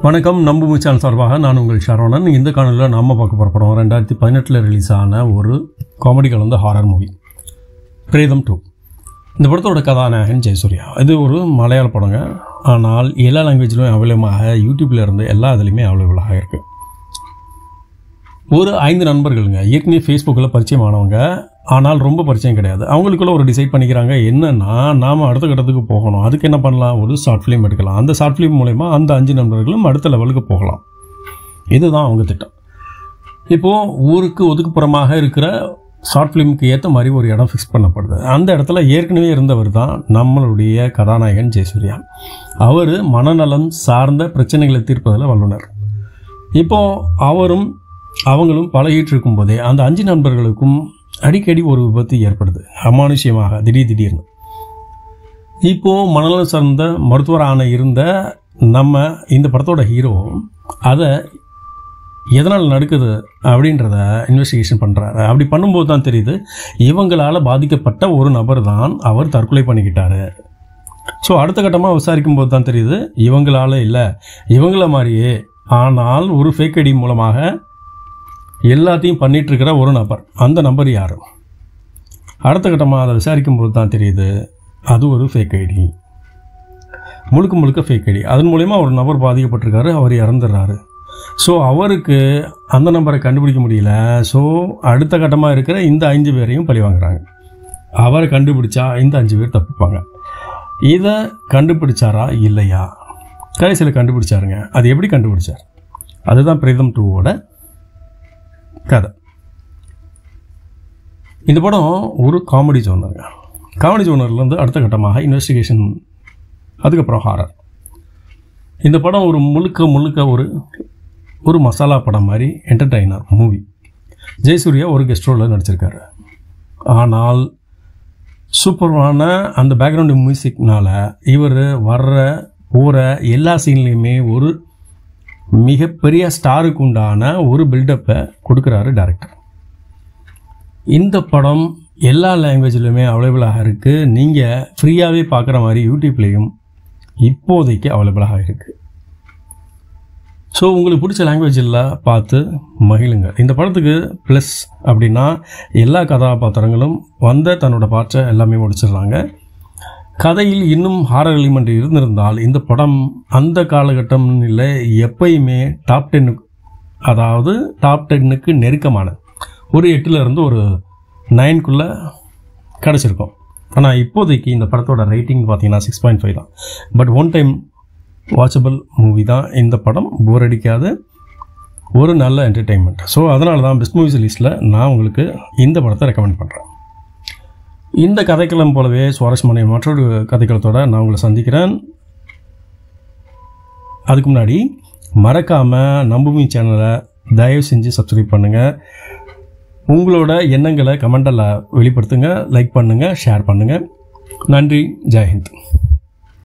வணக்கம். நம்புமு சேனல் சார்பாக நான் உங்கள் சரவணன். இந்த காணொலியில் நாம் பார்க்க போகிற படம் 2018 ரிலீஸ் ஆன ஒரு காமெடி கலந்த ஹாரர் மூவி பிரேதம் 2. இந்த படத்தோட கதாநாயகன் ஜெயசூர்யா. இது ஒரு மலையாள படங்க. ஆனால் எல்லா லாங்குவேஜ்லையும் அவைலபிளாக யூடியூப்பில் இருந்து எல்லா இதுலேயுமே அவைலபிளாக இருக்குது. ஒரு 5 நண்பர்களுங்க, ஏற்கனவே ஃபேஸ்புக்கில் பரிச்சயமானவங்க, ஆனால் ரொம்ப பரிச்சயம் கிடையாது. அவங்களுக்குள்ள ஒரு டிசைட் பண்ணிக்கிறாங்க, என்னென்னா நாம் அடுத்த கட்டத்துக்கு போகணும். அதுக்கு என்ன பண்ணலாம், ஒரு ஷார்ட் ஃபிலிம் எடுக்கலாம். அந்த ஷார்ட் ஃபிலிம் மூலமா அந்த 5 நண்பர்களும் அடுத்த லெவலுக்கு போகலாம். இதுதான் அவங்க திட்டம். இப்போது ஊருக்கு ஒதுக்குப்புறமாக இருக்கிற ஷார்ட் ஃபிலிமுக்கு ஏற்ற மாதிரி ஒரு இடம் ஃபிக்ஸ் பண்ணப்படுது. அந்த இடத்துல ஏற்கனவே இருந்தவர் தான் நம்மளுடைய கதாநாயகன் ஜெயசூர்யா. அவர் மனநலம் சார்ந்த பிரச்சனைகளை தீர்ப்பதில் வல்லுனர். இப்போது அவங்களும் பழகிட்டு இருக்கும்போதே அந்த 5 நண்பர்களுக்கும் அடிக்கடி ஒரு விபத்து ஏற்படுது, அமானுஷ்யமாக திடீர்னு. இப்போது மனநலம் சார்ந்த மருத்துவரான இருந்த நம்ம இந்த படத்தோட ஹீரோ அதை எதனால் நடக்குது அப்படின்றத இன்வெஸ்டிகேஷன் பண்ணுறாரு. அப்படி பண்ணும்போது தான் தெரியுது, இவங்களால் பாதிக்கப்பட்ட ஒரு நபர் தான் அவர் தற்கொலை பண்ணிக்கிட்டாரு. ஸோ அடுத்த கட்டமாக விசாரிக்கும் போது தான் தெரியுது, இவங்களால் இல்லை, இவங்கள மாதிரியே ஆனால் ஒரு ஃபேக் ஐடி மூலமாக எல்லாத்தையும் பண்ணிகிட்ருக்கிற ஒரு நபர். அந்த நபர் யார்? அடுத்த கட்டமாக அதை விசாரிக்கும் போது தான் தெரியுது, அது ஒரு ஃபேக் ஐடி, முழுக்க ஃபேக் ஐடி. அதன் மூலமா ஒரு நபர் பாதிக்கப்பட்டிருக்காரு, அவர் இறந்துடுறாரு. ஸோ அவருக்கு அந்த நம்பரை கண்டுபிடிக்க முடியல. ஸோ அடுத்த கட்டமாக இருக்கிற இந்த 5 பேரையும் பழி வாங்குறாங்க. அவரை கண்டுபிடிச்சா இந்த 5 பேர் தப்பிப்பாங்க. இதை கண்டுபிடிச்சாரா இல்லையா? கடைசியில் கண்டுபிடிச்சாருங்க. அது எப்படி கண்டுபிடிச்சார்? அதுதான் பிரேதம் 2வோட கதை. இந்த படம் ஒரு காமெடி ஜோனருங்க. காமெடி ஜோனர்லேருந்து அடுத்த கட்டமாக இன்வெஸ்டிகேஷன், அதுக்கப்புறம் ஹாரர். இந்த படம் ஒரு முழுக்க ஒரு மசாலா படம் மாதிரி என்டர்டெய்னர் மூவி. ஜெயசூர்யா ஒரு கெஸ்ட் ரோலில் நடிச்சிருக்காரு. ஆனால் சூப்பரான அந்த பேக்ரவுண்டு மியூசிக்னால் இவர் வர்ற போகிற எல்லா சீன்லேயுமே ஒரு மிகப்பெரிய ஸ்டாருக்கு உண்டான ஒரு பில்டப்பை கொடுக்குறாரு டைரக்டர். இந்த படம் எல்லா லாங்குவேஜ்லையுமே அவைலபிளாக இருக்குது. நீங்கள் ஃப்ரீயாகவே பார்க்குற மாதிரி யூடியூப்லேயும் இப்போதைக்கு அவைலபிளாக இருக்குது. ஸோ உங்களுக்கு பிடிச்ச லாங்குவேஜில் பார்த்து மகிழுங்க. இந்த படத்துக்கு ப்ளஸ் அப்படின்னா எல்லா கதாபாத்திரங்களும் தன்னோட பார்ட்டை எல்லாமே முடிச்சிடுறாங்க. கதையில் இன்னும் ஹாரர் எலிமெண்ட் இருந்திருந்தால் இந்த படம் அந்த காலகட்டம் இல்லை, எப்பயுமே டாப் 10, அதாவது டாப் 10க்கு நெருக்கமான ஒரு 8லேருந்து ஒரு 9க்குள்ளே கிடச்சிருக்கும். ஆனால் இப்போதைக்கு இந்த படத்தோட ரேட்டிங் பார்த்தீங்கன்னா 6.5 தான். But one time watchable movie தான் இந்த படம். போர் அடிக்காத ஒரு நல்ல என்டர்டெயின்மெண்ட். ஸோ அதனால தான் பெஸ்ட் மூவிஸ் லிஸ்ட்டில் நான் உங்களுக்கு இந்த படத்தை ரெக்கமெண்ட் பண்ணுறேன். இந்த கதைக்களம் போலவே சுவாரஸ்யமான மற்றொரு கதைக்களத்தோடு நான் உங்களை சந்திக்கிறேன். அதுக்கு முன்னாடி மறக்காமல் நம்புமி சேனலை தயவு செஞ்சு சப்ஸ்கிரைப் பண்ணுங்கள். உங்களோட எண்ணங்களை கமெண்டில் வெளிப்படுத்துங்க, லைக் பண்ணுங்கள், ஷேர் பண்ணுங்கள். நன்றி. ஜெய்ஹிந்த்.